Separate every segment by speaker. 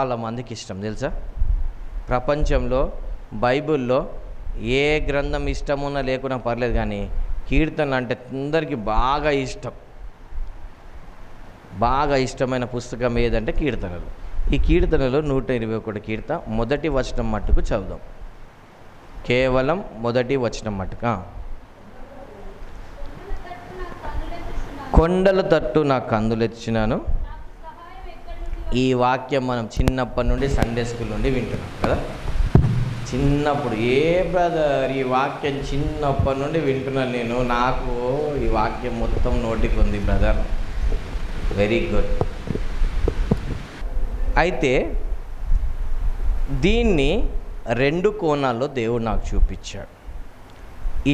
Speaker 1: చాలామందికి ఇష్టం తెలుసా? ప్రపంచంలో బైబిల్లో ఏ గ్రంథం ఇష్టమున్నా లేకున్నా పర్లేదు, కానీ కీర్తనలు అంటే అందరికీ బాగా ఇష్టం. బాగా ఇష్టమైన పుస్తకం ఏదంటే కీర్తనలు. ఈ కీర్తనలో 121 కీర్తన మొదటి వచనం మట్టుకు చదువుదాం. కేవలం మొదటి వచనం మట్టుకు. కొండల తట్టు నా కందులెచ్చినాను. ఈ వాక్యం మనం చిన్నప్పటి నుండి సండే స్కూల్ నుండి వింటున్నాం కదా. చిన్నప్పుడు బ్రదర్ ఈ వాక్యం చిన్నప్పటి నుండి వింటున్నాను నేను. నాకు ఈ వాక్యం మొత్తం నోటికి ఉంది బ్రదర్. Very good. అయితే దీన్ని 2 కోణాల్లో దేవుడు నాకు చూపించాడు.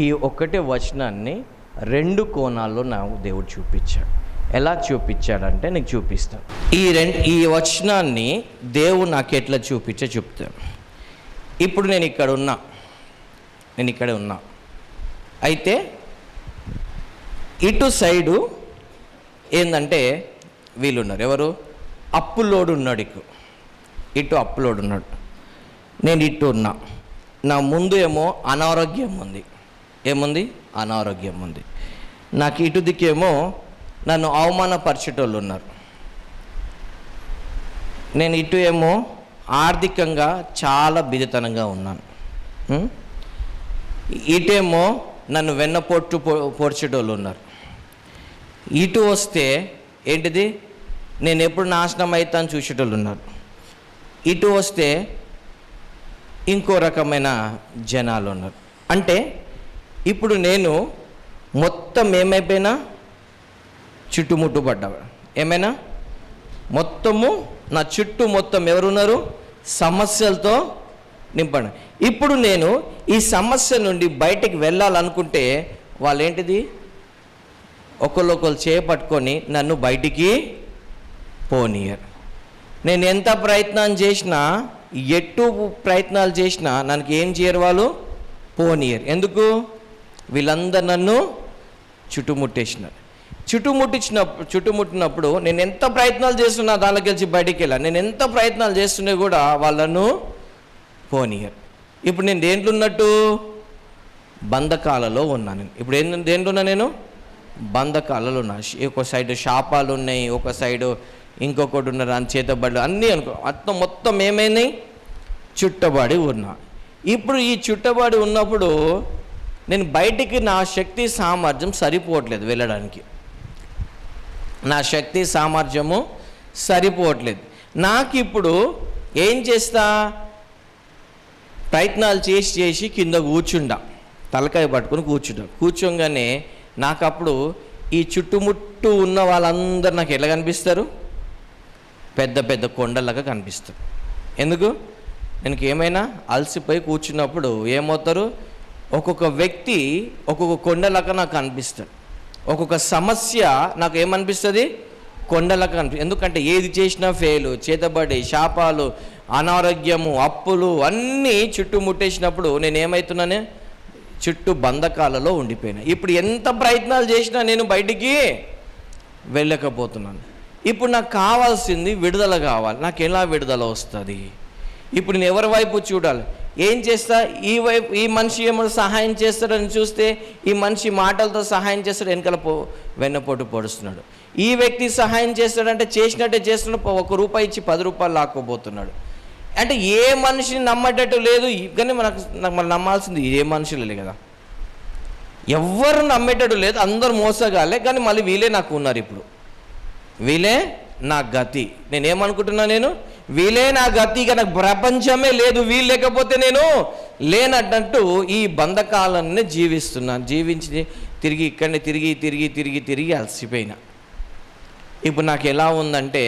Speaker 1: ఈ ఒకటే వచనాన్ని 2 కోణాల్లో నాకు దేవుడు చూపించాడు. ఎలా చూపించాడంటే నీకు చూపిస్తాను. ఈ వచనాన్ని దేవుడు నాకు ఎట్లా చెప్తాను. ఇప్పుడు నేను ఇక్కడే ఉన్నా. అయితే ఇటు సైడు ఏంటంటే వీళ్ళు ఉన్నారు. ఎవరు? అప్పులోడు ఉన్నాడు. ఇటు అప్పులోడు ఉన్నాడు. నేను ఇటు ఉన్నా. నా ముందు ఏమో అనారోగ్యం ఉంది. ఏముంది? అనారోగ్యం ఉంది. నాకు ఇటు దిక్కేమో నన్ను అవమానపరిచేటోళ్ళు ఉన్నారు. నేను ఇటు ఏమో ఆర్థికంగా చాలా బిదితనంగా ఉన్నాను. ఇటేమో నన్ను పొడిచేటోళ్ళు ఉన్నారు. ఇటు వస్తే ఏంటిది? నేను ఎప్పుడు నాశనం అవుతాను చూసేటోళ్ళు ఉన్నారు. ఇటు వస్తే ఇంకో రకమైన జనాలు ఉన్నారు. అంటే ఇప్పుడు నేను మొత్తం ఏమైపోయినా చుట్టుముట్టుపడ్డా. ఏమైనా మొత్తము నా చుట్టూ మొత్తం ఎవరున్నారు? సమస్యలతో నింపండి. ఇప్పుడు నేను ఈ సమస్య నుండి బయటికి వెళ్ళాలనుకుంటే వాళ్ళు ఏంటిది? ఒకళ్ళు చేపట్టుకొని నన్ను బయటికి పోనీయరు. నేను ఎంత ప్రయత్నం చేసినా, ప్రయత్నాలు చేసినా నాకు ఏం చేయరు, వాళ్ళు పోనీయరు. ఎందుకు? వీళ్ళందరూ నన్ను చుట్టుముట్టేసినారు. చుట్టుముట్టినప్పుడు నేను ఎంత ప్రయత్నాలు చేస్తున్నా దానిలోకి వెళ్ళి బయటికి వెళ్ళాను. నేను ఎంత ప్రయత్నాలు చేస్తున్నా కూడా వాళ్ళను పోనీయరు. ఇప్పుడు నేను దేంట్లో ఉన్నట్టు? బంధకాలలో ఉన్నాను. ఇప్పుడు దేంట్లో ఉన్నా? నేను బంధకాలలో ఉన్నా. ఒక సైడు శాపాలు ఉన్నాయి, ఒక సైడు ఇంకొకటి ఉన్నారు, అని చేతబడులు అన్నీ మొత్తం ఏమైనాయి? చుట్టబడి ఉన్నా. ఇప్పుడు ఈ చుట్టబడి ఉన్నప్పుడు నేను బయటికి నా శక్తి సామర్థ్యం సరిపోవట్లేదు వెళ్ళడానికి. నా శక్తి సామర్థ్యము సరిపోవట్లేదు. నాకు ఇప్పుడు ఏం చేస్తా? ప్రయత్నాలు చేసి కింద తలకాయ పట్టుకొని కూర్చోగానే నాకు అప్పుడు ఈ చుట్టుముట్టు ఉన్న వాళ్ళందరూ నాకు ఎట్లా కనిపిస్తారు? పెద్ద పెద్ద కొండలాగా కనిపిస్తారు. ఎందుకు? నేను ఏమైనా అలసిపోయి కూర్చున్నప్పుడు ఏమవుతారు? ఒక్కొక్క వ్యక్తి ఒక్కొక్క కొండలాగా నాకు కనిపిస్తాడు. ఒక్కొక్క సమస్య నాకు ఏమనిపిస్తుంది? కొండలాగా కనిపిస్తుంది. ఎందుకంటే ఏది చేసినా ఫెయిలు, చేతబడి, శాపాలు, అనారోగ్యము, అప్పులు అన్నీ చుట్టుముట్టేసినప్పుడు నేను ఏమవుతున్నానే? చుట్టూ బంధకాలలో ఉండిపోయినా. ఇప్పుడు ఎంత ప్రయత్నాలు చేసినా నేను బయటికి వెళ్ళకపోతున్నాను. ఇప్పుడు నాకు కావాల్సింది విడుదల కావాలి. నాకు ఎలా విడుదల వస్తుంది? ఇప్పుడు నేను ఎవరి వైపు చూడాలి? ఏం చేస్తా? ఈ మనిషి ఏమో సహాయం చేస్తాడని చూస్తే ఈ మనిషి మాటలతో సహాయం చేస్తాడు, వెనకాల వెన్నపోటు పొడుస్తున్నాడు. ఈ వ్యక్తి సహాయం చేస్తాడంటే చేసినట్టే చేస్తున్నాడు, ₹1 ఇచ్చి ₹10 లాక్కోబోతున్నాడు. అంటే ఏ మనిషిని నమ్మేటట్టు లేదు. కానీ మనం నమ్మాల్సింది ఏ మనుషులే కదా. ఎవ్వరు నమ్మేటట్టు లేదు, అందరు మోసగాలే. కానీ మళ్ళీ వీళ్ళే నాకు ఉన్నారు. ఇప్పుడు వీళ్ళే నా గతి. నేను వీళ్ళే నా గతి, ఇక నాకు ప్రపంచమే లేదు, వీళ్ళు లేకపోతే నేను లేనట్టు ఈ బంధకాలన్నీ జీవించి తిరిగి ఇక్కడనే తిరిగి అలసిపోయినా. ఇప్పుడు నాకు ఎలా ఉందంటే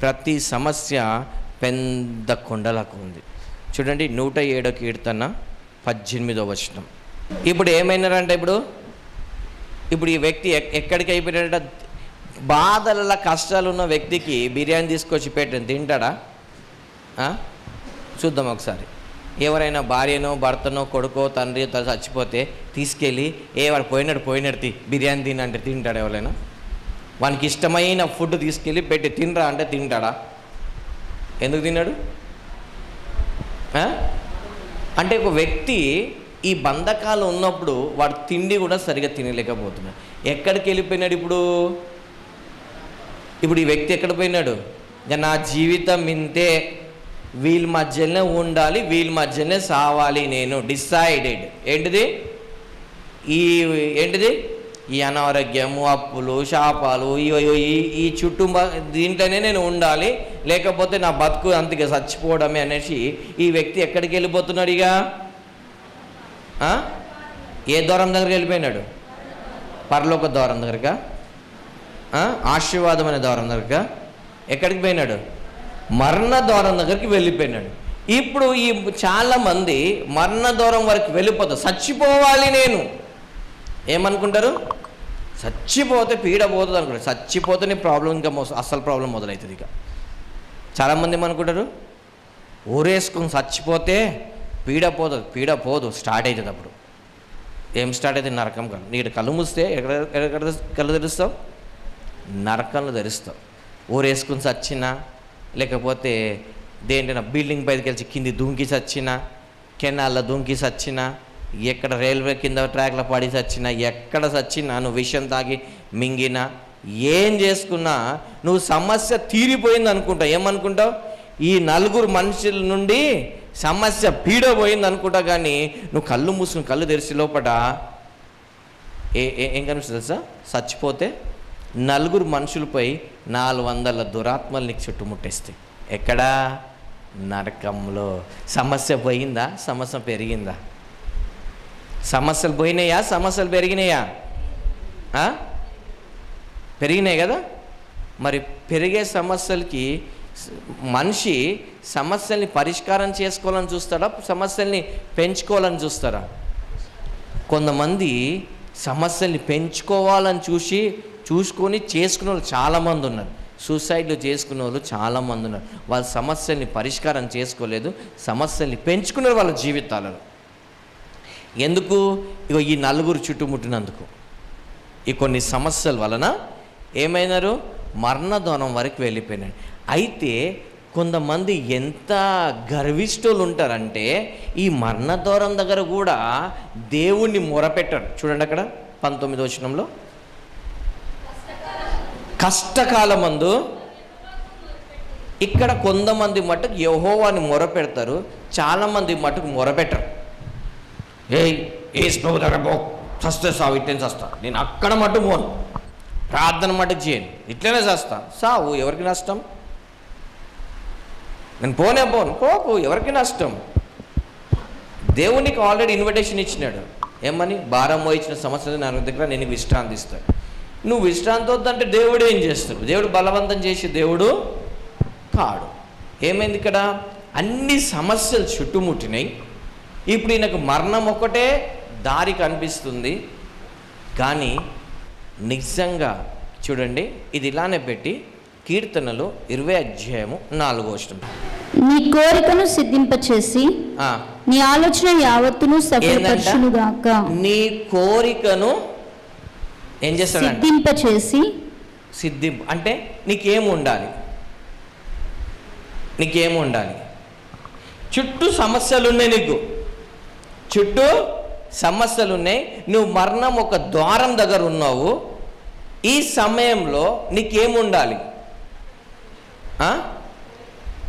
Speaker 1: ప్రతి సమస్య పెద్ద కొండలకు ఉంది. చూడండి 107 కీర్తన 18వ వచనం. ఇప్పుడు ఏమైనారంటే ఇప్పుడు ఈ వ్యక్తి ఎక్కడికి అయిపోయినాడంటే బాధల కష్టాలు ఉన్న వ్యక్తికి బిర్యానీ తీసుకొచ్చి పెట్టండి, తింటాడా? చూద్దాం ఒకసారి. ఎవరైనా భార్యనో భర్తనో కొడుకో తండ్రి చచ్చిపోతే తీసుకెళ్ళి వాడు పోయినట్టు బిర్యానీ తినంటే తింటాడా? ఎవరైనా వానికి ఇష్టమైన ఫుడ్ తీసుకెళ్ళి పెట్టి తినరా అంటే తింటాడా? ఎందుకు తిన్నాడు? అంటే ఒక వ్యక్తి ఈ బంధకాలు ఉన్నప్పుడు వాడు తిండి కూడా సరిగా తినలేకపోతున్నాడు. ఎక్కడికి వెళ్ళిపోయినాడు ఇప్పుడు ఈ వ్యక్తి ఎక్కడ పోయినాడు? నా జీవితం ఇంతే, వీళ్ళ మధ్యలోనే ఉండాలి, వీళ్ళ మధ్యలోనే సావాలి, నేను డిసైడెడ్. ఏంటిది ఈ అనారోగ్యము, అప్పులు, శాపాలు, ఈ దీంట్లోనే నేను ఉండాలి, లేకపోతే నా బతుకు అంతగా చచ్చిపోవడమే అనేసి ఈ వ్యక్తి ఎక్కడికి వెళ్ళిపోతున్నాడు? ఇక ఏ ద్వారం దగ్గరికి వెళ్ళిపోయినాడు? పరలోక ద్వారం దగ్గరగా, ఆశీర్వాదమైన ద్వారం దగ్గరగా. ఎక్కడికి పోయినాడు? మరణ ద్వారం దగ్గరికి వెళ్ళిపోయినాడు. ఇప్పుడు ఈ చాలామంది మరణ ద్వారం వరకు వెళ్ళిపోతారు. చచ్చిపోవాలి నేను ఏమనుకుంటారు? చచ్చిపోతే పీడ పోతుంది అనుకుంటారు. చచ్చిపోతేనే ప్రాబ్లం, ఇంకా అసలు ప్రాబ్లం మొదలవుతుంది. ఇక చాలామంది ఏమనుకుంటారు? ఊరేసుకుని చచ్చిపోతే పీడ పోతుంది. పీడ పోదు, స్టార్ట్ అవుతుంది. అప్పుడు ఏం స్టార్ట్ అవుతుంది? నరకం. కాదు. నీకు కళ్ళు మూస్తే ఎక్కడ కళ్ళు తెరుస్తావు? నరకంలో తెరుస్తావు. ఊరేసుకుని చచ్చినా, లేకపోతే దేంటైనా బిల్డింగ్ పైకి వెళ్ళి కింది దుంకి చచ్చినా, కెనాల్లో దుంకి చచ్చినా, ఎక్కడ రైల్వే కింద ట్రాక్లో పడి చచ్చినా, ఎక్కడ చచ్చినా, నువ్వు విషయం తాగి మింగినా, ఏం చేసుకున్నా నువ్వు సమస్య తీరిపోయింది అనుకుంటావు. ఏమనుకుంటావు? ఈ నలుగురు మనుషుల నుండి సమస్య పీడ పోయింది అనుకుంటా. కానీ నువ్వు కళ్ళు మూసుకుని కళ్ళు తెరిచి లోపల ఏం కనిపిస్తుంది తెలుసా? చచ్చిపోతే నలుగురు మనుషులపై 400 దురాత్మలు నీకు చుట్టుముట్టేస్తాయి. ఎక్కడా? నరకంలో. సమస్య పోయిందా? సమస్య పెరిగిందా? సమస్యలు పోయినాయా? సమస్యలు పెరిగినాయా? పెరిగినాయి కదా. మరి పెరిగే సమస్యలకి మనిషి సమస్యల్ని పరిష్కారం చేసుకోవాలని చూస్తాడా? సమస్యల్ని పెంచుకోవాలని చూస్తారా? కొంతమంది సమస్యల్ని పెంచుకోవాలని చూసుకొని చేసుకునే వాళ్ళు చాలామంది ఉన్నారు. సూసైడ్లు చేసుకునే వాళ్ళు చాలామంది ఉన్నారు. వాళ్ళ సమస్యల్ని పరిష్కారం చేసుకోలేదు, సమస్యల్ని పెంచుకున్నారు వాళ్ళ జీవితాలలో. ఎందుకు? ఇగో ఈ నలుగురు చుట్టుముట్టినందుకు. ఈ కొన్ని సమస్యల వలన ఏమైనారు? మరణదోనం వరకు వెళ్ళిపోయినాడు. అయితే కొంతమంది ఎంత గర్విష్ఠులు ఉంటారంటే ఈ మరణదోరం దగ్గర కూడా దేవుణ్ణి మొరపెట్టారు. చూడండి అక్కడ 19వ వచనంలో, కష్టకాలమందు. ఇక్కడ కొంతమంది మటుకు యెహోవాని మొరపెడతారు, చాలామంది మటుకు మొరపెట్టరు. ఏసు ప్రభు దగ్గర పో, చస్తే సావు, ఇట్లనే చస్తా, నేను అక్కడ మటుకు పోను, ప్రార్థన మటుకు చేయను, ఇట్లనే చేస్తా, సావు, ఎవరికి నష్టం? నేను పోకు, ఎవరికి నష్టం? దేవునికి ఆల్రెడీ ఇన్విటేషన్ ఇచ్చినాడు. ఏమని? భారం మోయించిన సమస్యలు నా దగ్గర నేను విశ్రాంతి ఇస్తాను. నువ్వు విశ్రాంతి వద్దంటే దేవుడు ఏం చేస్తాడు? దేవుడు బలవంతం చేసే దేవుడు కాడు. ఏమైంది ఇక్కడ? అన్ని సమస్యలు చుట్టుముట్టినాయి. ఇప్పుడు ఈయనకు మరణం ఒకటే దారి కనిపిస్తుంది. కానీ నిజంగా చూడండి, ఇది ఇలానే పెట్టి కీర్తనలు 20:4.
Speaker 2: నీ కోరికను సిద్ధింపచేసి నీ ఆలోచన యావత్తును సఫలపరచునుగాక.
Speaker 1: నీ కోరికను ఏం చేస్తాడు?
Speaker 2: సిద్ధింపచేసి.
Speaker 1: సిద్ధింపు అంటే నీకేముండాలి? చుట్టూ సమస్యలున్నాయి, నీకు చుట్టూ సమస్యలున్నాయి. నువ్వు మరణం ఒక ద్వారం దగ్గర ఉన్నావు. ఈ సమయంలో నీకేముండాలి?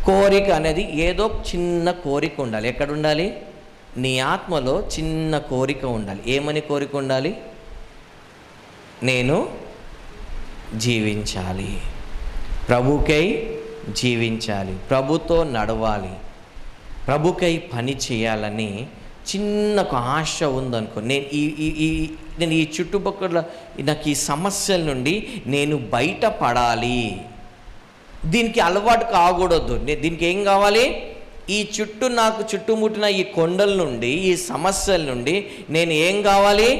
Speaker 1: కోరిక అనేది ఏదో చిన్న కోరిక ఉండాలి. ఎక్కడ ఉండాలి? నీ ఆత్మలో చిన్న కోరిక ఉండాలి. ఏమని కోరిక ఉండాలి? నేను జీవించాలి, ప్రభుకై జీవించాలి, ప్రభుతో నడవాలి, ప్రభుకై పని చేయాలని చిన్న ఒక ఆశ ఉందనుకో. నేను ఈ చుట్టుపక్కల నాకు ఈ సమస్యల నుండి నేను బయటపడాలి, దీనికి అలవాటు కాకూడదు. దీనికి ఏం కావాలి? ఈ నాకు చుట్టుముట్టిన ఈ కొండల నుండి, ఈ సమస్యల నుండి నేను ఏం కావాలి?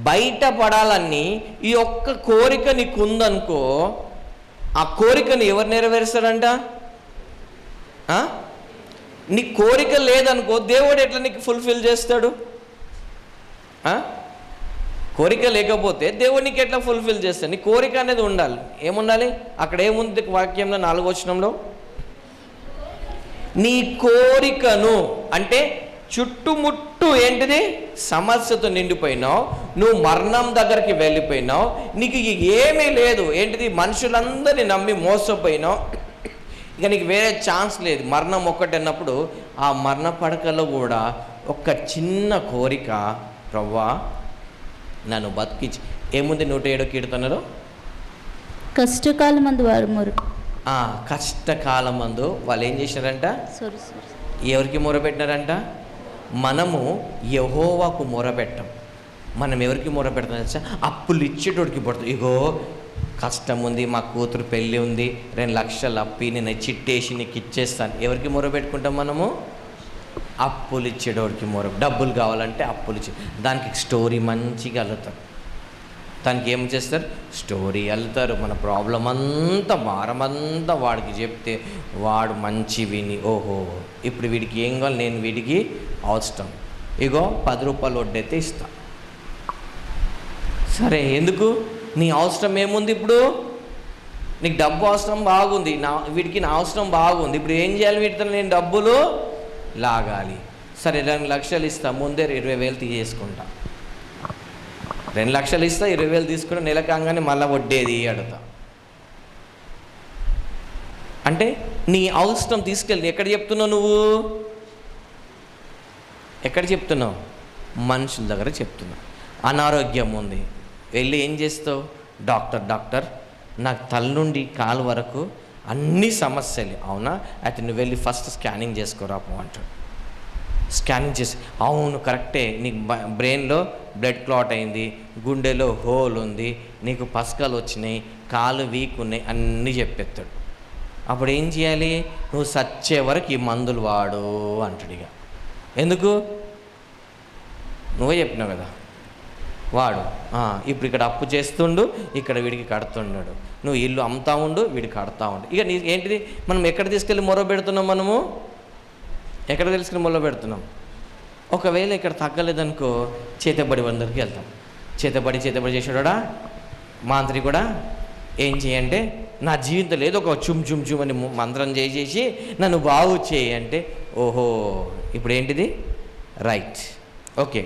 Speaker 1: బయటపడాలని ఈ ఒక్క కోరిక నీకు ఉందనుకో, ఆ కోరికను ఎవరు నెరవేరుస్తారంట? నీ కోరిక లేదనుకో, దేవుడు ఎట్లా నీకు ఫుల్ఫిల్ చేస్తాడు? కోరిక లేకపోతే దేవుడు నీకు ఎట్లా ఫుల్ఫిల్ చేస్తాడు? నీ కోరిక అనేది ఉండాలి. ఏముండాలి? అక్కడ ఏముంది వాక్యంలో 4వ వచనంలో? నీ కోరికను, అంటే చుట్టుముట్టు ఏంటిది సమస్యతో నిండిపోయినావు, నువ్వు మరణం దగ్గరికి వెళ్ళిపోయినావు, నీకు ఏమీ లేదు, ఏంటిది మనుషులందరినీ నమ్మి మోసపోయినావు, ఇక నీకు వేరే ఛాన్స్ లేదు, మరణం ఒక్కటి అన్నప్పుడు ఆ మరణ పడకలో కూడా ఒక చిన్న కోరిక, ప్రవ్వా నన్ను బతికించి. ఏముంది 107 కీర్తనలో?
Speaker 2: కష్టకాలమందు వారు
Speaker 1: కష్టకాలమందు వాళ్ళు ఏం చేశారంట? ఎవరికి మొరపెట్టినారంట? మనము యెహోవాకు మొరపెట్టం. మనం ఎవరికి మొరపెడతాం తెలుసా? అప్పులు ఇచ్చేటోడికి పడుతుంది. ఇగో కష్టం ఉంది, మా కూతురు పెళ్ళి ఉంది, 2 లక్షలు అప్పి నేను చిట్టేసి నీకు ఇచ్చేస్తాను. ఎవరికి మొరపెట్టుకుంటాం మనము? అప్పులు ఇచ్చేటోడికి డబ్బులు కావాలంటే అప్పులు దానికి స్టోరీ మంచిగా అల్లుతారు. దానికి ఏం చేస్తారు? స్టోరీ అల్లుతారు. మన ప్రాబ్లం అంతా, భారమంతా వాడికి చెప్తే వాడు మంచి విని, ఓహో ఇప్పుడు వీడికి ఏం కావాలి, నేను వీడికి అవసరం, ఇగో 10 రూపాయలు వడ్డైతే ఇస్తా. సరే, ఎందుకు? నీ అవసరం ఏముంది? ఇప్పుడు నీకు డబ్బు అవసరం బాగుంది, వీడికి నా అవసరం బాగుంది, ఇప్పుడు ఏం చేయాలి? వీటితో నేను డబ్బులు లాగాలి. సరే 2 లక్షలు ఇస్తా, ముందే 20,000 తీసేసుకుంటా. 2 లక్షలు ఇస్తా, 20,000 తీసుకుని నెల కాగానే మళ్ళీ వడ్డేది అడుగుతా. అంటే నీ అవసరం తీసుకెళ్ళి ఎక్కడ చెప్తున్నావు? నువ్వు ఎక్కడ చెప్తున్నావు? మనుషుల దగ్గర చెప్తున్నావు. అనారోగ్యం ఉంది, వెళ్ళి ఏం చేస్తావు? డాక్టర్ నాకు తల నుండి కాలు వరకు అన్ని సమస్యలు. అవునా? అయితే నువ్వు వెళ్ళి ఫస్ట్ స్కానింగ్ చేసుకోరాపు అంటాడు. స్కానింగ్ చేసి, అవును కరెక్టే, నీకు బ్రెయిన్లో బ్లడ్ క్లాట్ అయింది, గుండెలో హోల్ ఉంది, నీకు పసకలు వచ్చినాయి, కాలు వీక్ ఉన్నాయి, అన్నీ చెప్పేస్తాడు. అప్పుడు ఏం చేయాలి? నువ్వు సచ్చే వరకు ఈ మందులు వాడు అంటాడు. ఇక ఎందుకు? నువ్వే చెప్పినావు కదా, వాడు ఇప్పుడు ఇక్కడ అప్పు చేస్తుండు, ఇక్కడ వీడికి కడుతున్నాడు, నువ్వు ఇల్లు అమ్ముతా ఉండు, వీడికి కడతా ఉండు. ఇక నీ ఏంటిది? మనం ఎక్కడ తీసుకెళ్ళి మొర పెడుతున్నాం? మనము ఎక్కడ తీసుకెళ్ళి మొర పెడుతున్నాం? ఒకవేళ ఇక్కడ తగ్గలేదనుకో, చేతబడి దగ్గరికి వెళ్తాం. చేతబడి చేసాడా మాంత్రి కూడా ఏం చేయంటే, నా జీవితం లేదు, ఒక చుమ్ అని మంత్రం చేసేసి నన్ను బాగు చేయి అంటే, ఓహో ఇప్పుడు ఏంటిది? రైట్, ఓకే,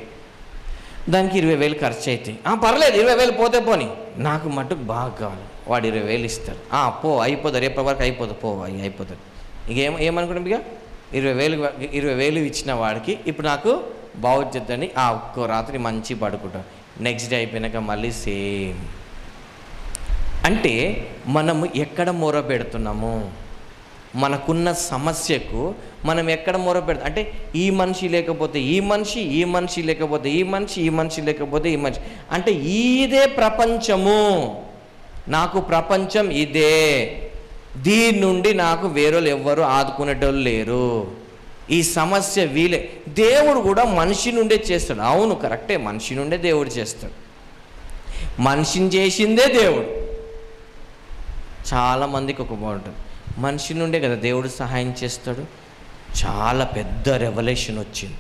Speaker 1: దానికి 20,000 ఖర్చు అవుతాయి. పర్లేదు, 20,000 పోతే పోని, నాకు మటుకు బాగా కావాలి. వాడు 20,000 ఇస్తారు. పో, అయిపోతుంది, రేపటి వరకు అయిపోతుంది, పో అయిపోతుంది. ఇక ఏమనుకుంటాం? ఇక 20,000 ఇచ్చిన వాడికి ఇప్పుడు నాకు బాగుంటుందని ఒక్క రాత్రి మంచి పడుకుంటాం. నెక్స్ట్ డే అయిపోయినాక మళ్ళీ సేమ్. అంటే మనము ఎక్కడ మొర పెడుతున్నాము? మనకున్న సమస్యకు మనం ఎక్కడ మొర పెడతాం? అంటే ఈ మనిషి లేకపోతే ఈ మనిషి, ఈ మనిషి లేకపోతే ఈ మనిషి, ఈ మనిషి లేకపోతే ఈ మనిషి, అంటే ఇదే ప్రపంచము, నాకు ప్రపంచం ఇదే, దీని నుండి నాకు వేరేలు ఎవ్వరు ఆదుకునేటోళ్ళు లేరు, ఈ సమస్య వీలే. దేవుడు కూడా మనిషి నుండే చేస్తాడు. అవును కరెక్టే, మనిషి నుండే దేవుడు చేస్తాడు. మనిషిని చేసిందే దేవుడు. చాలామందికి ఒక బాగుంటుంది, మనిషి నుండే కదా దేవుడు సహాయం చేస్తాడు. చాలా పెద్ద రెవల్యూషన్ వచ్చింది.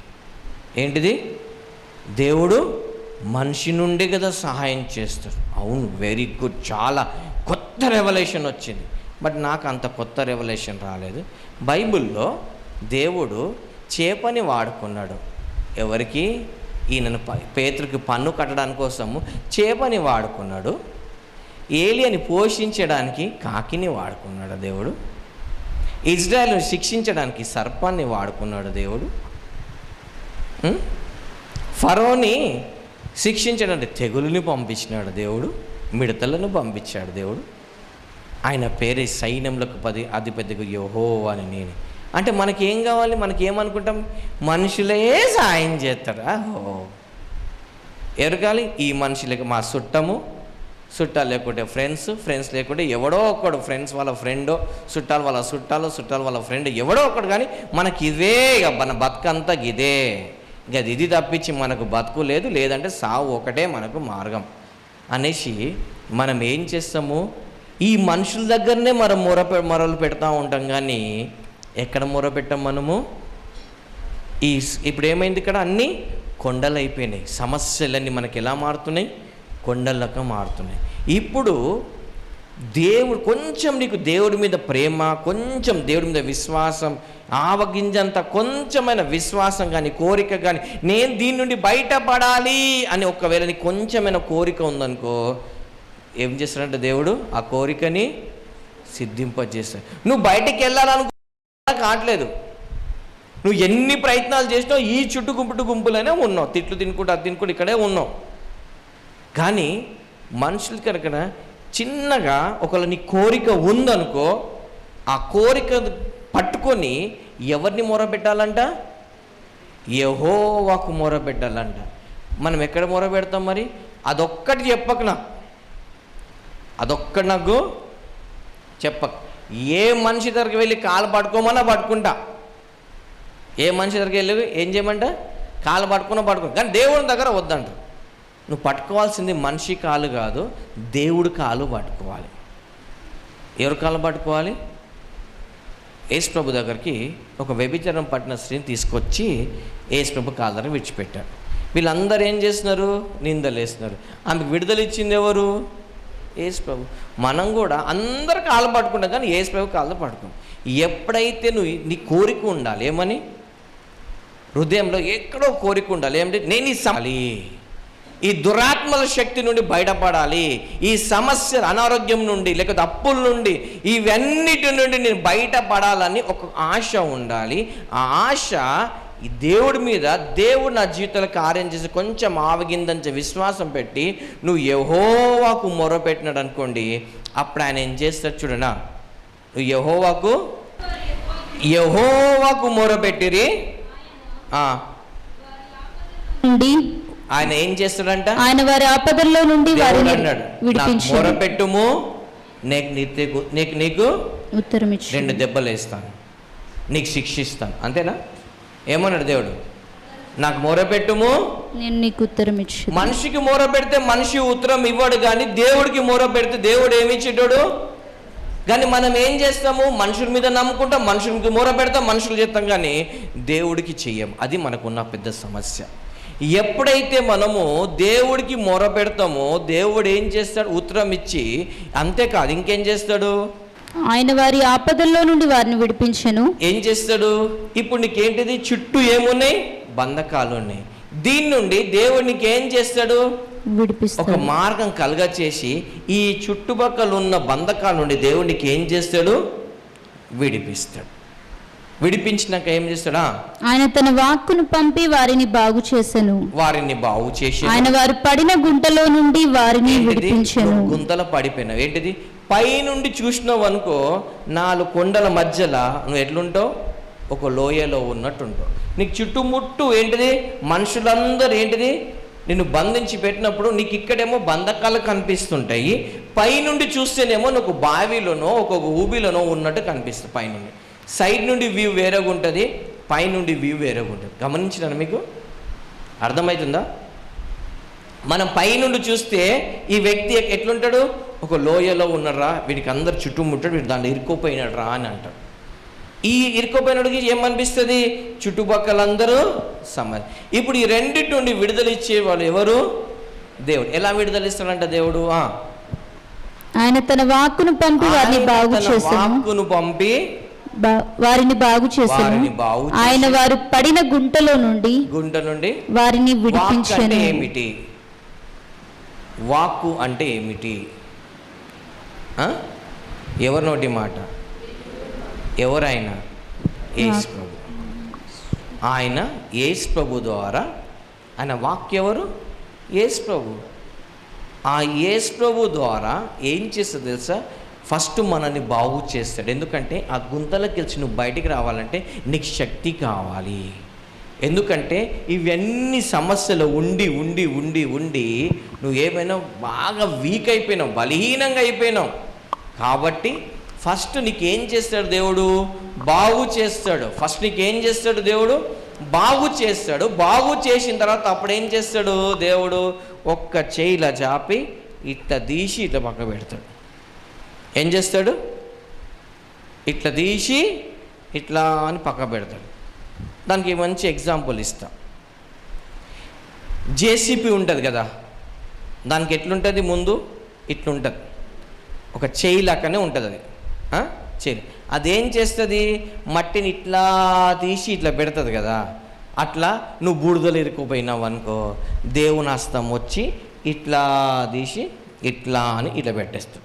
Speaker 1: ఏంటిది? దేవుడు మనిషి నుండే కదా సహాయం చేస్తాడు. అవును, వెరీ గుడ్, చాలా కొత్త రెవల్యూషన్ వచ్చింది. బట్ నాకు అంత కొత్త రెవల్యూషన్ రాలేదు. బైబిల్లో దేవుడు చేపని వాడుకున్నాడు. ఎవరికి? ఈయనను పేతురుకి పన్ను కట్టడానికి కోసము చేపని వాడుకున్నాడు. ఏలియాని పోషించడానికి కాకిని వాడుకున్నాడు దేవుడు. ఇజ్రాయెల్ని శిక్షించడానికి సర్పాన్ని వాడుకున్నాడు దేవుడు. ఫరోని శిక్షించడానికి తెగులుని పంపించినాడు దేవుడు, మిడతలను పంపించాడు దేవుడు. ఆయన పేరే సైన్యములకు అధిపతిగా యెహోవా అని నేను. అంటే మనకేం కావాలి? మనకేమనుకుంటాం? మనుషులే సాయం చేస్తాడు. ఎవరికాలి? ఈ మనుషులకి, మా చుట్టాలు లేకుంటే ఫ్రెండ్స్ లేకుంటే ఎవడో ఒకడు, ఫ్రెండ్స్ వాళ్ళ ఫ్రెండో, చుట్టాలు వాళ్ళ ఫ్రెండ్, ఎవడో ఒకడు. కానీ మనకి ఇదే, ఇక మన బతుకంతా ఇదే, ఇక ఇది తప్పించి మనకు బతుకు లేదు, లేదంటే సావు ఒకటే మనకు మార్గం అనేసి మనం ఏం చేస్తాము? ఈ మనుషుల దగ్గరనే మనం మొరలు పెడతా ఉంటాం. కానీ ఎక్కడ మొర పెట్టాం మనము? ఇప్పుడు ఏమైంది? ఇక్కడ అన్నీ కొండలు అయిపోయినాయి. సమస్యలన్నీ మనకి ఎలా మారుతున్నాయి? కొండలకు మారుతున్నాయి. ఇప్పుడు దేవుడు కొంచెం నీకు దేవుడి మీద ప్రేమ, కొంచెం దేవుడి మీద విశ్వాసం, ఆవగింజంత కొంచెమైన విశ్వాసం కానీ కోరిక కానీ, నేను దీని నుండి బయటపడాలి అని ఒకవేళ నీకు కొంచెమైన కోరిక ఉందనుకో, ఏం చేస్తాడంటే దేవుడు ఆ కోరికని సిద్ధింపజేస్తాడు. నువ్వు బయటికి వెళ్ళాలనుకో కావట్లేదు, నువ్వు ఎన్ని ప్రయత్నాలు చేసినావు ఈ గుంపులైనా ఉన్నావు, తిట్లు తినుకుంటూ అది తినుకుంటూ ఇక్కడే ఉన్నావు. కానీ మనుషులకి కనుక చిన్నగా ఒకవేళ నీ కోరిక ఉందనుకో, ఆ కోరిక పట్టుకొని ఎవరిని మొరపెట్టాలంట? యెహోవాకు మొరపెట్టాలంట. మనం ఎక్కడ మొరపెడతాం మరి? అదొక్కటి చెప్పక నాకు చెప్పక. ఏ మనిషి దగ్గరికి వెళ్ళి కాలు పట్టుకోమన్నా పట్టుకుంటా, ఏ మనిషి దగ్గరికి వెళ్ళి ఏం చేయమంట? కాలు పట్టుకో. కానీ దేవుని దగ్గర వద్దంట. నువ్వు పట్టుకోవాల్సింది మనిషి కాలు కాదు, దేవుడు కాలు పట్టుకోవాలి. ఎవరి కాలు పట్టుకోవాలి? యేసు ప్రభు దగ్గరికి ఒక వ్యభిచారం పట్టిన స్త్రీని తీసుకొచ్చి యేసు ప్రభు కాళ్ళ దగ్గర విడిచిపెట్టాడు. వీళ్ళందరూ ఏం చేస్తున్నారు? నిందలేస్తున్నారు. ఆమెకు విడుదల ఇచ్చింది ఎవరు? యేసు ప్రభు. మనం కూడా అందరు కాళ్ళు పట్టుకుంటాం, కానీ యేసు ప్రభు కాళ్ళు పట్టుకోం. ఎప్పుడైతే నువ్వు నీ కోరిక ఉండాలి, ఏమని? హృదయంలో ఎక్కడో కోరిక ఉండాలి, ఏమిటి? నేను ఈ దురాత్మల శక్తి నుండి బయటపడాలి, ఈ సమస్య అనారోగ్యం నుండి లేకపోతే అప్పుల నుండి ఇవన్నిటి నుండి నేను బయటపడాలని ఒక ఆశ ఉండాలి. ఆ ఆశ ఈ దేవుడి మీద, దేవుడు నా జీవితంలో కార్యం చేసి కొంచెం ఆవగిందంచ విశ్వాసం పెట్టి నువ్వు యెహోవాకు మొరపెట్టినాడు అనుకోండి, అప్పుడు ఆయన ఏం చేస్తాడు చూడనా? నువ్వు యెహోవాకు మొరపెట్టిరి, ఆయన ఏం చేస్తాడంట? ఆయన వారి ఆపదల్లో నుండి వారిని విడిపించాడు. మొరపెట్టుము, నీకు ఉత్తరం ఇచ్చి 2 దెబ్బలు వేస్తాను, నీకు శిక్షిస్తాను. అంతేనా? ఏమన్నాడు దేవుడు? నాకు మొరపెట్టుము, నేను నీకు ఉత్తరం ఇచ్చి. మనిషికి మొరపెడితే మనిషి ఉత్తరం ఇవ్వడు, కానీ దేవుడికి మొరపెడితే దేవుడు ఏమిచ్చేటాడు? కానీ మనం ఏం చేస్తాము? మనుషుల మీద నమ్ముకుంటాం, మనుషులకి మొరపెడతాం, మనుషులు చేస్తాం, కానీ దేవుడికి చెయ్యం. అది మనకున్న పెద్ద సమస్య. ఎప్పుడైతే మనము దేవుడికి మొరపెడతామో దేవుడు ఏం చేస్తాడు? ఉత్తరం ఇచ్చి. అంతేకాదు, ఇంకేం చేస్తాడు? ఆయన వారి ఆపదల్లో నుండి వారిని విడిపించను. ఏం చేస్తాడు? ఇప్పుడు నీకేంటిది? చుట్టూ ఏమున్నాయి? బంధకాలు ఉన్నాయి. దీని నుండి దేవుడు నీకేం చేస్తాడు? విడిపిస్తాడు. ఒక మార్గం కలుగచేసి ఈ చుట్టుపక్కల ఉన్న బంధకాల నుండి దేవుడు నీకు ఏం చేస్తాడు? విడిపిస్తాడు. విడిపించినాక ఏం చేస్తాడా? ఆయన తన వాక్కును పంపి వారిని బాగు చేసెను. ఆయన వారు పడిన గుంటలో నుండి వారిని విడిపించెను. గుంతలో పడిపోయినావు. ఏంటిది? పై నుండి చూసినావు అనుకో, 4 కొండల మధ్యలో నువ్వు ఎట్లుంటావు? ఒక లోయలో ఉన్నట్టు ఉంటావు. నీకు చుట్టుముట్టు ఏంటిది? మనుషులందరూ ఏంటిది? నిన్ను బంధించి పెట్టినప్పుడు నీకు ఇక్కడేమో బంధకాలు కనిపిస్తుంటాయి, పైనుండి చూస్తేనేమో నువ్వు బావిలోనో ఒక ఊబిలోనో ఉన్నట్టు కనిపిస్తుంది. పైనుండి సైడ్ నుండి వ్యూ వేరేగా ఉంటుంది, పైనుండి వ్యూ వేరేగా ఉంటుంది. గమనించినాను? మీకు అర్థమవుతుందా? మనం పైనుండి చూస్తే ఈ వ్యక్తి ఎట్లుంటాడు? ఒక లోయలో ఉన్నారా, వీడికి అందరు చుట్టుముట్టాడు, వీడు దాంట్లో ఇరుక్కుపోయినాడు రా అని అంటాడు. ఈ ఇరుక్కుపోయినడికి ఏమనిపిస్తుంది? చుట్టుపక్కలందరూ సమాధి. ఇప్పుడు ఈ రెండింటి నుండి విడుదల ఇచ్చే వాళ్ళు ఎవరు? దేవుడు. ఎలా విడుదల ఇస్తాడంట దేవుడు? ఆయన తన వాక్కును పంపి వారిని బాగు చేశాను. ఆయన వారు పడిన గుంట నుండి వారిని విడిపించాను. ఏమిటి వాక్కు అంటే? ఏమిటి? ఎవరి నోటి మాట? ఎవరైనా యేసు ప్రభు. ఆయన యేసు ప్రభు ద్వారా, ఆయన వాక్య ఎవరు? యేసు ప్రభు. ఆ యేసు ప్రభు ద్వారా ఏం చేస్తుంది తెలుసా? ఫస్ట్ మనల్ని బాగు చేస్తాడు. ఎందుకంటే ఆ గుంతలోకి గెలిచి నువ్వు బయటికి రావాలంటే నీకు శక్తి కావాలి. ఎందుకంటే ఇవన్నీ సమస్యలు ఉండి ఉండి ఉండి ఉండి నువ్వు ఏమైనా బాగా వీక్ అయిపోయినావు, బలహీనంగా అయిపోయినావు. కాబట్టి ఫస్ట్ నీకేం చేస్తాడు దేవుడు? బాగు చేస్తాడు. ఫస్ట్ నీకేం చేస్తాడు దేవుడు? బాగు చేస్తాడు. బాగు చేసిన తర్వాత అప్పుడు ఏం చేస్తాడు దేవుడు? ఒక్క చేయిలా చాపి ఇట్లా తీసి ఇట్లా పక్క పెడతాడు. ఏం చేస్తాడు? ఇట్లా తీసి ఇట్లా అని పక్క పెడతాడు. దానికి మంచి ఎగ్జాంపుల్ ఇస్తా. జేసీపీ ఉంటుంది కదా, దానికి ఎట్లుంటుంది? ముందు ఇట్లుంటుంది, ఒక చేయి లాగానే ఉంటుంది అది, చేయి. అదేం చేస్తుంది, మట్టిని ఇట్లా తీసి ఇట్లా పెడుతుంది కదా. అట్లా నువ్వు బూడిదలు ఇరుక్కుపోయినావు అనుకో, దేవుని హస్తం వచ్చి ఇట్లా తీసి ఇట్లా అని ఇట్లా పెట్టేస్తాడు.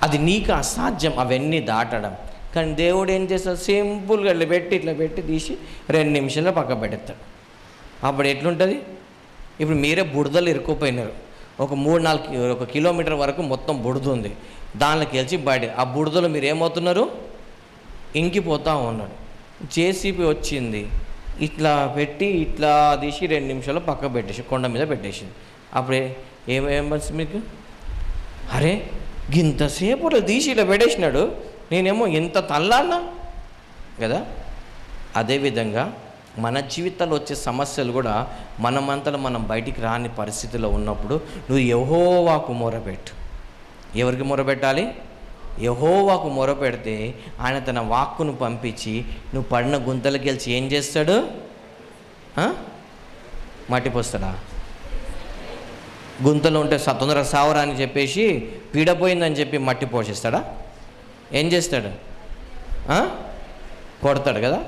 Speaker 1: అది నీకు అసాధ్యం అవన్నీ దాటడం. కానీ దేవుడు ఏం చేస్తాడు, సింపుల్గా ఇట్లా పెట్టి తీసి 2 నిమిషాల్లో పక్క పెడతాడు. అప్పుడు ఎట్లుంటుంది, ఇప్పుడు మీరే బుడదలు ఇరుక్కుపోయినారు, ఒక 3-4 కిలోమీటర్ వరకు మొత్తం బుడద ఉంది, దానిలోకి వెళ్ళి బయట ఆ బుడదలో మీరు ఏమవుతున్నారు, ఇంకిపోతూ ఉన్నాడు. జేసీబీ వచ్చింది, ఇట్లా పెట్టి ఇట్లా తీసి 2 నిమిషాల్లో పక్క పెట్టేసి కొండ మీద పెట్టేసింది. అప్పుడే ఏమేసి మీకు, అరే ఇంతసేపు తీసి ఇట్లా పెట్టేసినాడు, నేనేమో ఇంత తల్లాడినా కదా. అదేవిధంగా మన జీవితాల్లో వచ్చే సమస్యలు కూడా మనమంతలో మనం బయటికి రాని పరిస్థితిలో ఉన్నప్పుడు నువ్వు యెహోవాకు మొరపెట్టు. ఎవరికి మొరపెట్టాలి, యెహోవాకు మొరపెడితే ఆయన తన వాక్కును పంపించి నువ్వు పడిన గుంతలకి గెలిచి ఏం చేస్తాడు, మట్టి పోస్తాడా. గుంతలు ఉంటే తొందరగా సావరా అని చెప్పేసి పీడపోయిందని చెప్పి మట్టి పోషిస్తాడా, ఏం చేస్తాడు, కొడతాడు కదా.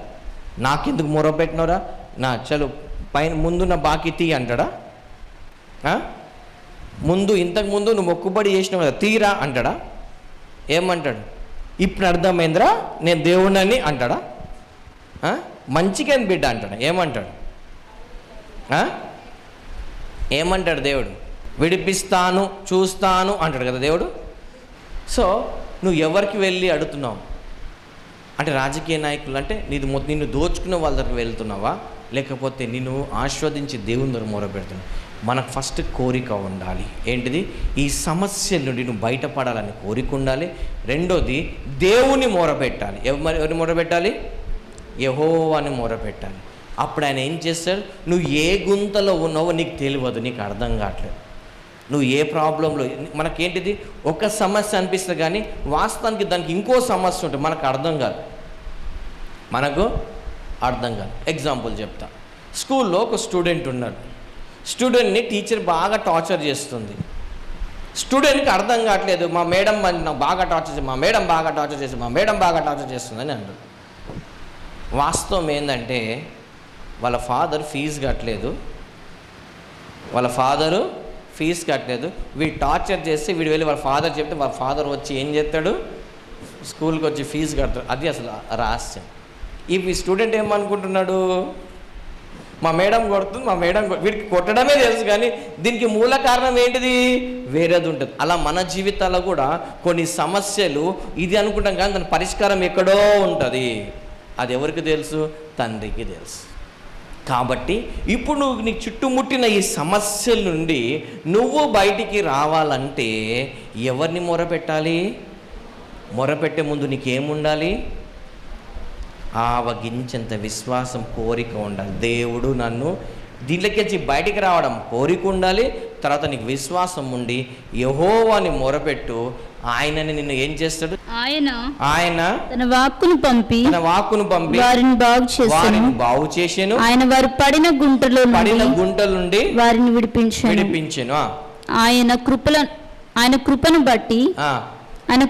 Speaker 1: నాకెందుకు మొరపెట్టినోరా, నా చలు పైన ముందున్న బాకీ తీ అంటాడా, ఇంతకుముందు నువ్వు మొక్కుబడి చేసినావు కదా తీరా అంటాడా, ఏమంటాడు, ఇప్పుడు అర్థమైందిరా నేను దేవుణ్ణని అంటాడా, మంచిగా బిడ్డ అంటాడా, ఏమంటాడు దేవుడు, విడిపిస్తాను చూస్తాను అంటాడు కదా దేవుడు. సో నువ్వు ఎవరికి వెళ్ళి అడుగుతున్నావు అంటే, రాజకీయ నాయకులు అంటే నిన్ను దోచుకునే వాళ్ళ దగ్గర వెళ్తున్నావా, లేకపోతే నిన్ను ఆస్వాదించి దేవుని దగ్గర మొరపెడుతున్నావు. మనకు ఫస్ట్ కోరిక ఉండాలి, ఏంటిది, ఈ సమస్యల నుండి నువ్వు బయటపడాలని కోరిక ఉండాలి. రెండోది దేవుని మొరపెట్టాలి. ఎవరిని మొరపెట్టాలి, యెహోవాని మొరపెట్టాలి. అప్పుడు ఆయన ఏం చేస్తాడు, నువ్వు ఏ గుంతలో ఉన్నావో నీకు తెలియదు, నీకు అర్థం కావట్లేదు, నువ్వు ఏ ప్రాబ్లంలో, మనకేంటిది ఒక సమస్య అనిపిస్తుంది కానీ వాస్తవానికి దానికి ఇంకో సమస్య ఉంటుంది, మనకు అర్థం కాదు. ఎగ్జాంపుల్ చెప్తా. స్కూల్లో ఒక స్టూడెంట్ ఉన్నాడు, స్టూడెంట్ని టీచర్ బాగా టార్చర్ చేస్తుంది. స్టూడెంట్కి అర్థం కావట్లేదు, మా మేడం నాకు బాగా టార్చర్ చేస్తుంది, మా మేడం బాగా టార్చర్ చేస్తుందని అంటారు. వాస్తవం ఏంటంటే వాళ్ళ ఫాదర్ ఫీజు కట్టలేదు, వీడు టార్చర్ చేస్తే వీడు వెళ్ళి వాళ్ళ ఫాదర్ చెప్తే వాళ్ళ ఫాదర్ వచ్చి ఏం చేస్తాడు, స్కూల్కి వచ్చి ఫీజు కడతాడు. అది అసలు రహస్యం. ఈ స్టూడెంట్ ఏమనుకుంటున్నాడు, మా మేడం కొడుతుంది, వీడికి కొట్టడమే తెలుసు కానీ దీనికి మూల కారణం ఏంటిది, వేరేది ఉంటుంది. అలా మన జీవితాల్లో కూడా కొన్ని సమస్యలు ఇది అనుకుంటాం కానీ దాని పరిష్కారం ఎక్కడో ఉంటుంది. అది ఎవరికి తెలుసు, తండ్రికి తెలుసు. కాబట్టి ఇప్పుడు నీకు చుట్టుముట్టిన ఈ సమస్యల నుండి నువ్వు బయటికి రావాలంటే ఎవరిని మొరపెట్టాలి, మొరపెట్టే ముందు నీకేముండాలి, ఆవగించేంత విశ్వాసం, కోరిక ఉండాలి. దేవుడు నన్ను దీంట్లోకి బయటికి రావడం కోరిక ఉండాలి. తర్వాత నీకు విశ్వాసం ఉండి యెహోవాని మొరపెట్టు, ఆయనని నిన్ను ఏం చేస్తాడు, ఆయన
Speaker 2: తన వాక్కును పంపి వారిని
Speaker 1: బాగు చేసాను,
Speaker 2: ఆయన వారు పడిన గుంటల
Speaker 1: నుండి
Speaker 2: వారిని విడిపించాను. ఆయన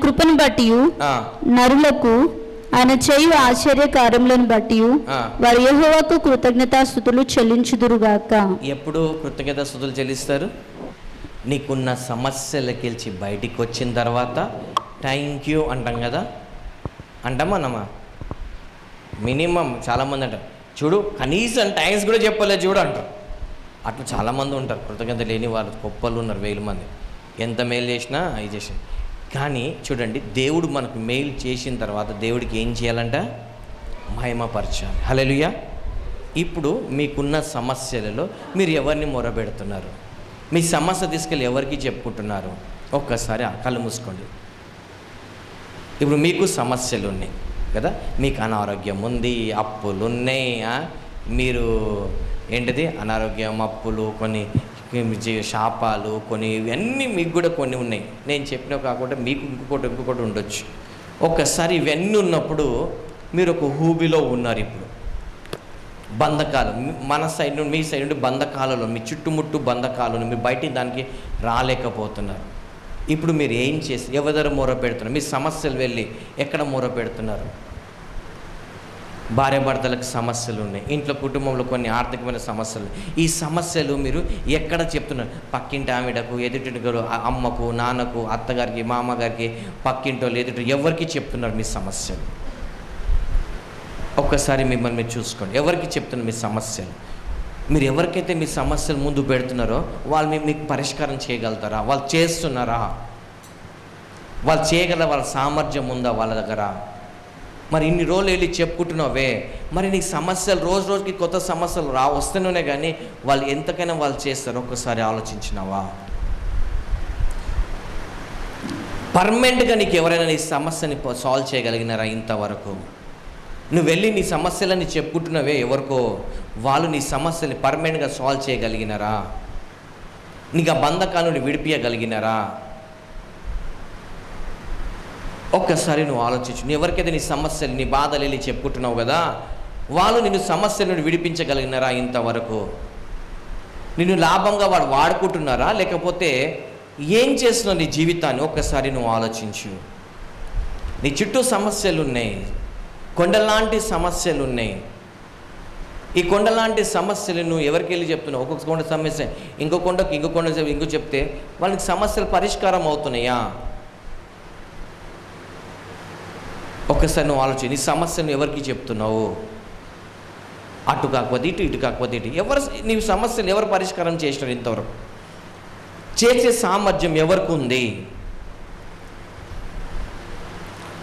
Speaker 2: కృపను బట్టి నరులకు ఆయన చేయు ఆశ్చర్య కార్యములను బట్టి వారు యెహోవాకు కృతజ్ఞతాస్తుతులు చెల్లించుదురుగాక.
Speaker 1: ఎప్పుడు కృతజ్ఞతాస్తుతులు చెల్లిస్తారు, నీకున్న సమస్యలకెళ్ళి బయటికి వచ్చిన తర్వాత థ్యాంక్ యూ అంటాం కదా, అంటామా? మినిమం చాలామంది అంటారు, చూడు కనీసం థ్యాంక్స్ కూడా చెప్పలేదు చూడు అంటారు. అట్లా చాలామంది ఉంటారు, కృతజ్ఞత లేని వాళ్ళు గొప్పలు ఉన్నారు, 1000 మంది. ఎంత మేలు చేసినా ఇది చేసిన. కానీ చూడండి, దేవుడు మనకు మేలు చేసిన తర్వాత దేవుడికి ఏం చేయాలంట, మహిమపరచాలి. హల్లెలూయా. ఇప్పుడు మీకున్న సమస్యలలో మీరు ఎవరిని మొరబెడుతున్నారు, మీ సమస్య తీసుకెళ్ళి ఎవరికి చెప్పుకుంటున్నారు, ఒక్కసారి కళ్ళు మూసుకోండి. ఇప్పుడు మీకు సమస్యలు ఉన్నాయి కదా, మీకు అనారోగ్యం ఉంది, అప్పులు ఉన్నాయి, మీరు ఏంటిది అనారోగ్యం, అప్పులు, కొన్ని శాపాలు, కొన్ని ఇవన్నీ మీకు కూడా కొన్ని ఉన్నాయి. నేను చెప్పినవి కాకుండా మీకు ఇంకొకటి ఉండొచ్చు. ఒక్కసారి ఇవన్నీ ఉన్నప్పుడు మీరు ఒక ఊబిలో ఉన్నారు. ఇప్పుడు బంధకాలు మన సైడ్ నుండి, మీ సైడ్ నుండి బంధకాలలో, మీ చుట్టుముట్టు బంధకాలను మీరు బయటికి దానికి రాలేకపోతున్నారు. ఇప్పుడు మీరు ఏం చేసి ఎవరి దగ్గర మొర పెడుతున్నారు? మీ సమస్యలు వెళ్ళి ఎక్కడ మొర పెడుతున్నారు? భార్యాభర్తలకు సమస్యలు ఉన్నాయి, ఇంట్లో కుటుంబంలో కొన్ని ఆర్థికమైన సమస్యలు. ఈ సమస్యలు మీరు ఎక్కడ చెప్తున్నారు? పక్కింటి ఆవిడకు, ఎదుటి అమ్మకు, నాన్నకు, అత్తగారికి, మామగారికి, పక్కింటో ఎదుటి ఎవరికి చెప్తున్నారు మీ సమస్యలు? ఒక్కసారి మిమ్మల్ని మీరు చూసుకోండి. ఎవరికి చెప్తున్నారు మీ సమస్యలు? మీరు ఎవరికైతే మీ సమస్యలు ముందు పెడుతున్నారో వాళ్ళు మీకు పరిష్కారం చేయగలుగుతారా? వాళ్ళు చేస్తున్నారా? వాళ్ళు చేయగల వాళ్ళ సామర్థ్యం ఉందా వాళ్ళ దగ్గర? మరి ఇన్ని రోజులు వెళ్ళి చెప్పుకుంటున్నావే, మరి నీ సమస్యలు రోజు రోజుకి కొత్త సమస్యలు వస్తూనే కానీ వాళ్ళు ఎంతకైనా వాళ్ళు చేస్తారు. ఒక్కసారి ఆలోచించినావా? పర్మనెంట్గా నీకు ఎవరైనా నీ సమస్యని సాల్వ్ చేయగలిగినారా ఇంతవరకు? నువ్వు వెళ్ళి నీ సమస్యలని చెప్పుకుంటున్నావే ఎవరికో, వాళ్ళు నీ సమస్యని పర్మనెంట్గా సాల్వ్ చేయగలిగినారా? నీకు ఆ బంధకాలను విడిపించగలిగినారా? ఒక్కసారి నువ్వు ఆలోచించు. నువ్వు ఎవరికైతే నీ సమస్యలు, నీ బాధలు వెళ్ళి చెప్పుకుంటున్నావు కదా, వాళ్ళు నిన్ను సమస్యలను విడిపించగలిగినారా ఇంతవరకు? నిన్ను లాభంగా వాడు వాడుకుంటున్నారా? లేకపోతే ఏం చేస్తున్నావు నీ జీవితాన్ని? ఒక్కసారి నువ్వు ఆలోచించు. నీ చుట్టూ సమస్యలు ఉన్నాయి, కొండలాంటి సమస్యలు ఉన్నాయి. ఈ కొండలాంటి సమస్యలు నువ్వు ఎవరికి వెళ్ళి చెప్తున్నావు? ఒక్కొక్క కొండ సమస్య ఇంకో కొండకు, ఇంకో కొండ ఇంకో చెప్తే వాళ్ళకి సమస్యలు పరిష్కారం అవుతున్నాయా? ఒక్కసారి నువ్వు ఆలోచించి, నీ సమస్యను ఎవరికి చెప్తున్నావు? అటు కాకపోతే ఇటు, ఇటు కాకపోతే ఇటు. నీ సమస్యలు ఎవరు పరిష్కారం చేసినారు ఇంతవరకు? చేసే సామర్థ్యం ఎవరికి ఉంది?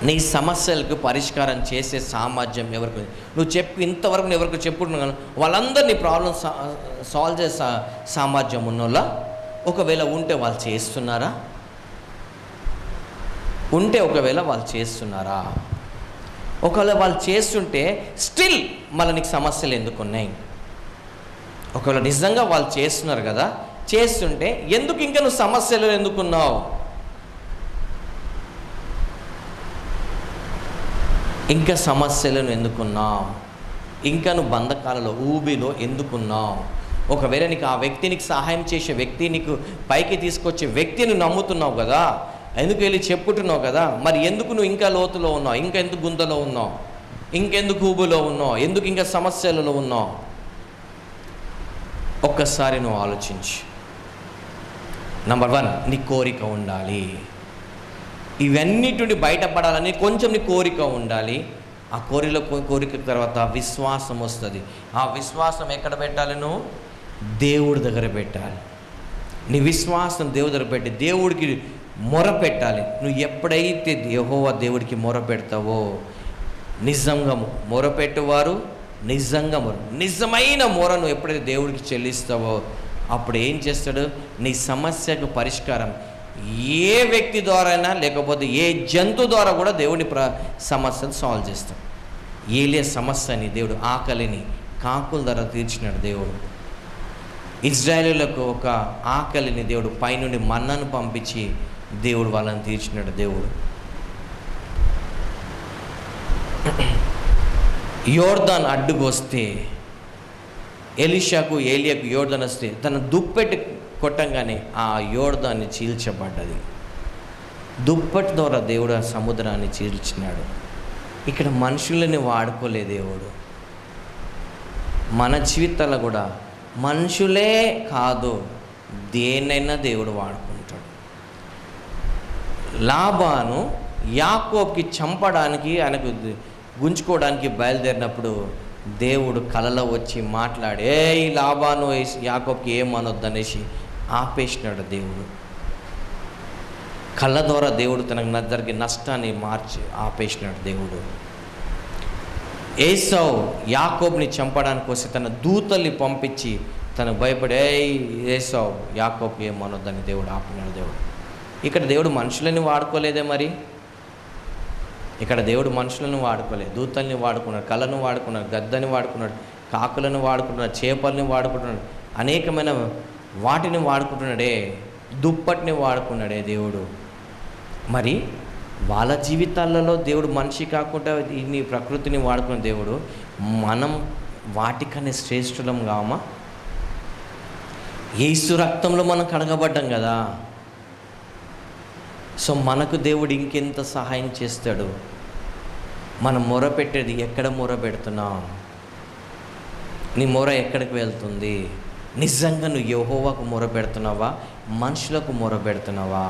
Speaker 1: నీ సమస్యలకు పరిష్కారం చేసే సామర్థ్యం ఎవరికి ఉంది? నువ్వు ఇంతవరకు ఎవరికి చెప్పుకుంటున్నావు వాళ్ళందరినీ ప్రాబ్లం సాల్వ్ చేసే సామర్థ్యం ఉన్నోళ్ళ? ఒకవేళ ఉంటే వాళ్ళు చేస్తున్నారా? ఒకవేళ వాళ్ళు చేస్తున్నారా? ఒకవేళ వాళ్ళు చేస్తుంటే స్టిల్ మళ్ళీ నీకు సమస్యలు ఎందుకు ఉన్నాయి? ఒకవేళ నిజంగా వాళ్ళు చేస్తున్నారు కదా, చేస్తుంటే ఎందుకు ఇంకా నువ్వు సమస్యలు ఎందుకున్నావు? ఇంకా సమస్యలను ఎందుకున్నావు? ఇంకా నువ్వు బంధకాలలో, ఊబిలో ఎందుకున్నావు? ఒకవేళ నీకు ఆ వ్యక్తి, నీకు సహాయం చేసే వ్యక్తి, నీకు పైకి తీసుకొచ్చే వ్యక్తిని నమ్ముతున్నావు కదా, ఎందుకు వెళ్ళి చెప్పుకుంటున్నావు కదా, మరి ఎందుకు నువ్వు ఇంకా లోతులో ఉన్నావు? ఇంకా ఎందుకు గుంతలో ఉన్నావు? ఇంకెందుకు ఊబిలో ఉన్నావు? ఎందుకు ఇంకా సమస్యలలో ఉన్నావు? ఒక్కసారి నువ్వు ఆలోచించు. నంబర్ 1, నీ కోరిక ఉండాలి. ఇవన్నిటి నుండి బయటపడాలని కొంచెం నీ కోరిక ఉండాలి. ఆ కోరిక తర్వాత విశ్వాసం వస్తుంది. ఆ విశ్వాసం ఎక్కడ పెట్టాలి? నువ్వు దేవుడి దగ్గర పెట్టాలి. నీ విశ్వాసం దేవుడి దగ్గర పెట్టి దేవుడికి మొర పెట్టాలి. నువ్వు ఎప్పుడైతే యెహోవా దేవుడికి మొర పెడతావో, నిజంగా మొరపెట్టువారు నిజంగా నిజమైన మొరను ఎప్పుడైతే దేవుడికి చెల్లిస్తావో అప్పుడు ఏం చేస్తాడు? నీ సమస్యకు పరిష్కారం ఏ వ్యక్తి ద్వారా అయినా, లేకపోతే ఏ జంతువు ద్వారా కూడా దేవుని సమస్యను సాల్వ్ చేస్తాడు. ఏలియా సమస్యని దేవుడు, ఆకలిని కాకుల ద్వారా తీర్చినాడు దేవుడు. ఇజ్రాయేలులకు ఒక ఆకలిని దేవుడు పైనుండి మన్నాను పంపించి దేవుడు వాళ్ళని తీర్చినాడు దేవుడు. యోర్దాన్ అడ్డుకు వస్తే, ఎలీషాకు ఏలియాకు యోర్దాన్ వస్తే తన దుప్పెట్టి కొట్టంగానే ఆ యోర్దాన్ని చీల్చబడ్డది. దుప్పటి ద్వారా దేవుడు ఆ సముద్రాన్ని చీల్చినాడు. ఇక్కడ మనుషులని వాడుకోలే దేవుడు. మన జీవితాల్లో కూడా మనుషులే కాదు, దేన్నైనా దేవుడు వాడుకుంటాడు. లాబాను యాకోబుకి చంపడానికి, ఆయనకు గుంజుకోవడానికి బయలుదేరినప్పుడు దేవుడు కలలో వచ్చి మాట్లాడి, ఈ లాబాను యాకోబుకి ఏమనొద్దనేసి ఆపేసినాడు దేవుడు. కళ్ళ ద్వారా దేవుడు తనకు జరిగే నష్టాన్ని మార్చి ఆపేసినాడు దేవుడు. ఏసావు యాకోబుని చంపడానికి వస్తే తన దూతల్ని పంపించి తను భయపడి, ఏసావు యాకోబుకి ఏమనొద్దని దేవుడు ఆపినాడు దేవుడు. ఇక్కడ దేవుడు మనుషులని వాడుకోలేదే మరి? ఇక్కడ దేవుడు మనుషులను వాడుకోలేదు, దూతల్ని వాడుకున్నాడు, కళ్ళను వాడుకున్నాడు, గద్దని వాడుకున్నాడు, కాకులను వాడుకుంటున్నాడు, చేపల్ని వాడుకుంటున్నాడు, అనేకమైన వాటిని వాడుకుంటున్నాడే, దుప్పటిని వాడుకున్నాడే దేవుడు. మరి వాళ్ళ జీవితాలలో దేవుడు మనిషి కాకుండా ఈ ప్రకృతిని వాడుకున్న దేవుడు, మనం వాటికన్నా శ్రేష్ఠులం కామా? యేసు రక్తంలో మనం కడగబడ్డాం కదా. సో మనకు దేవుడు ఇంకెంత సహాయం చేస్తాడు. మనం మొరపెట్టేది ఎక్కడ మొరపెడుతున్నాం? నీ మొర ఎక్కడికి వెళ్తుంది? నిజంగా నువ్వు యెహోవాకు మొరపెడుతున్నావా, మనుషులకు మొరపెడుతున్నావా?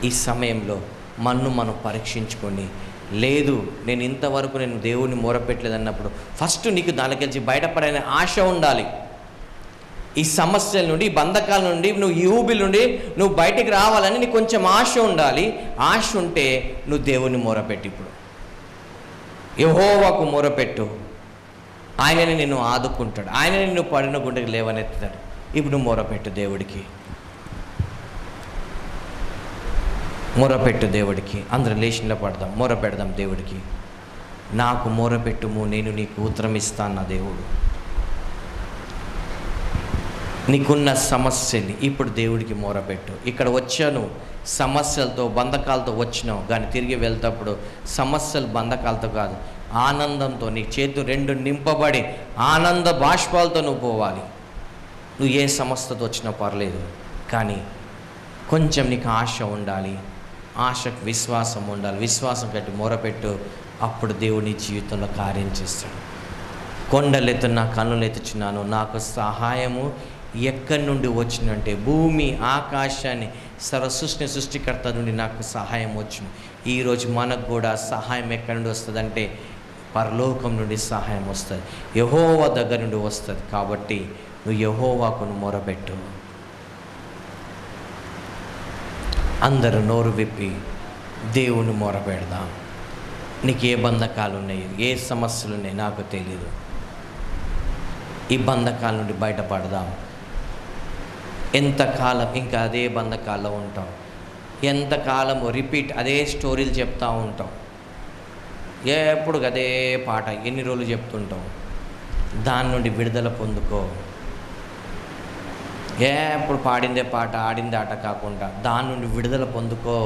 Speaker 1: ఈ సమయంలో మనం పరీక్షించుకొని, లేదు నేను ఇంతవరకు నేను దేవుని మొరపెట్టలేదు అన్నప్పుడు ఫస్ట్ నీకు దానికెళ్ళి బయటపడనే ఆశ ఉండాలి. ఈ సమస్యల నుండి, ఈ బంధకాల నుండి, నువ్వు ఈ ఊబిల నుండి నువ్వు బయటికి రావాలని నీకు కొంచెం ఆశ ఉండాలి. ఆశ ఉంటే నువ్వు దేవుని మొరపెట్టి, ఇప్పుడు యెహోవాకు మొరపెట్టు. ఆయనని నిన్ను ఆదుకుంటాడు, ఆయనని నిన్ను పడిన గుండెకి లేవనెత్తాడు. ఇప్పుడు నువ్వు మొరపెట్టు దేవుడికి, మొరపెట్టు దేవుడికి. అందరం లేచిలో పడదాం, మొరపెడదాం దేవుడికి. నాకు మొరపెట్టుము, నేను నీకు ఉత్తరం ఇస్తాను నా దేవుడు. నీకున్న సమస్యని ఇప్పుడు దేవుడికి మొరపెట్టు. ఇక్కడ వచ్చాను సమస్యలతో, బంధకాలతో వచ్చినావు, కానీ తిరిగి వెళ్తేప్పుడు సమస్యలు బంధకాలతో కాదు, ఆనందంతో, నీ చేతులు రెండు నింపబడి ఆనంద బాష్పాలతో నువ్వు పోవాలి. నువ్వు ఏ సమస్యతో వచ్చినా పర్లేదు, కానీ కొంచెం నీకు ఆశ ఉండాలి, ఆశకు విశ్వాసం ఉండాలి. విశ్వాసం కట్టి మొరపెట్టు, అప్పుడు దేవుని జీవితంలో కార్యం చేస్తాడు. కొండలెత్తు నా కన్నులు ఎత్తుచున్నాను, నాకు సహాయము ఎక్కడి నుండి వచ్చినంటే భూమి ఆకాశాన్ని సర్వసృష్టి సృష్టికర్త నుండి నాకు సహాయం వచ్చును. ఈరోజు మనకు కూడా సహాయం ఎక్కడి నుండి వస్తుందంటే పరలోకం నుండి సహాయం వస్తుంది, యెహోవా దగ్గర నుండి వస్తుంది. కాబట్టి నువ్వు యెహోవాకు మొరపెట్టు. అందరూ నోరు విప్పి దేవుని మొరపెడదాం. నీకు ఏ బంధకాలు ఉన్నాయి, ఏ సమస్యలు ఉన్నాయి నాకు తెలియదు. ఈ బంధకాల నుండి బయటపడదాం. ఎంతకాలం ఇంకా అదే బంధకాల్లో ఉంటాం? ఎంతకాలం రిపీట్ అదే స్టోరీలు చెప్తూ ఉంటాం? ఎప్పుడు అదే పాట ఎన్ని రోజులు చెప్తుంటాం? దాని నుండి విడుదల పొందుకో. ఎప్పుడు పాడిందే పాట, ఆడిందే ఆట కాకుండా దాని నుండి విడుదల పొందుకో.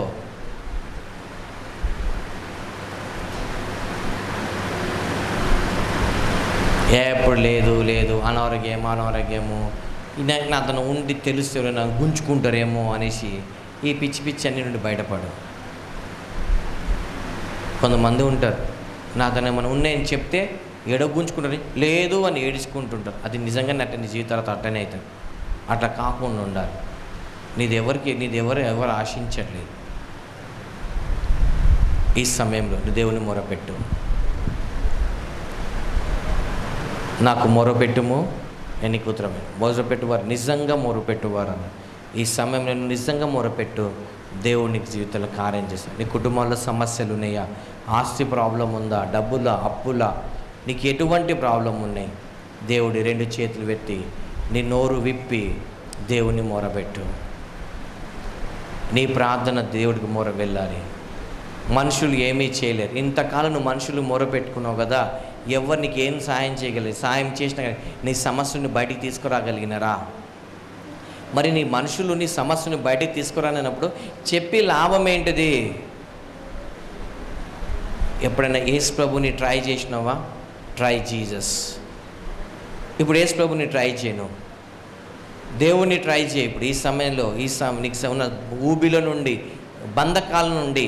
Speaker 1: ఎప్పుడు లేదు లేదు అనారోగ్యము నాకు అతను ఉండి తెలుస్తే నాకు గుంజుకుంటారేమో అనేసి ఈ పిచ్చి పిచ్చి అన్ని నుండి బయటపడు. కొంతమంది ఉంటారు, నా అతను ఏమైనా ఉన్నాయని చెప్తే గుంజుకుంటారు, లేదు అని ఏడుచుకుంటుంటారు. అది నిజంగా నీ జీవితాలతో అట్టనే అవుతుంది. అట్లా కాకుండా ఉండాలి. నీదెవరు ఆశించట్లేదు. ఈ సమయంలో నువ్వు దేవుని మొరపెట్టు. నాకు మొరపెట్టుము, నేను నీకు ఉత్తరమే. మొరపెట్టువారు నిజంగా మొరపెట్టువారు అన్న. ఈ సమయంలో నువ్వు నిజంగా మొరపెట్టు, దేవుడు నీకు జీవితంలో కార్యం చేస్తాడు. నీ కుటుంబంలో సమస్యలు ఉన్నాయా? ఆస్తి ప్రాబ్లం ఉందా? డబ్బులా, అప్పులా, నీకు ఎటువంటి ప్రాబ్లం ఉన్నాయి? దేవుడి రెండు చేతులు పెట్టి నీ నోరు విప్పి దేవుని మొరపెట్టు. నీ ప్రార్థన దేవుడికి మొర వెళ్ళాలి. మనుషులు ఏమీ చేయలేరు. ఇంతకాలం నువ్వు మనుషులు మొరపెట్టుకున్నావు కదా, ఎవరు నీకు ఏం సాయం చేయగలిగి, సాయం చేసినా కానీ నీ సమస్యని బయటికి తీసుకురాగలిగినారా? మరి నీ మనుషులు నీ సమస్యను బయటికి తీసుకురానప్పుడు చెప్పి లాభం ఏంటిది? ఎప్పుడైనా యేసు ప్రభుని ట్రై చేసినావా? Try Jesus. ఇప్పుడు యేసు ప్రభుని ట్రై చేయను, దేవుణ్ణి ట్రై చేయి. ఇప్పుడు ఈ సమయంలో నీకు ఉన్న ఊబిలో నుండి, బంధకాల నుండి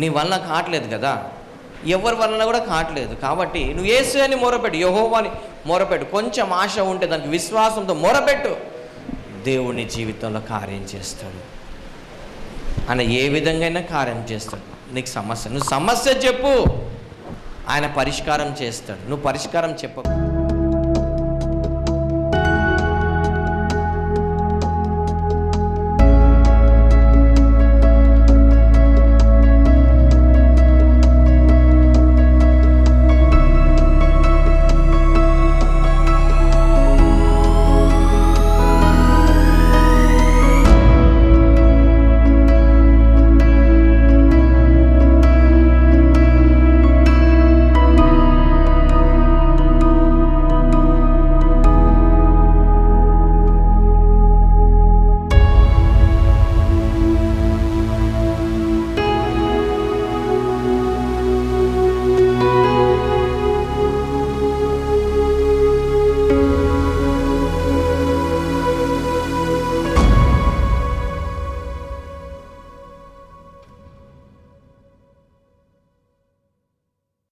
Speaker 1: నీ వలన కావట్లేదు కదా, ఎవరి వలన కూడా కావట్లేదు. కాబట్టి నువ్వు యేసు అని మొరపెట్టు, యెహోవాని మొరపెట్టు. కొంచెం ఆశ ఉంటే దానికి విశ్వాసంతో మొరపెట్టు, దేవుని జీవితంలో కార్యం చేస్తాడు. ఆయన ఏ విధంగా కార్యం చేస్తాడు. నీకు సమస్య, నువ్వు సమస్య చెప్పు, ఆయన పరిష్కారం చేస్తాడు. నువ్వు పరిష్కారం చెప్పకు.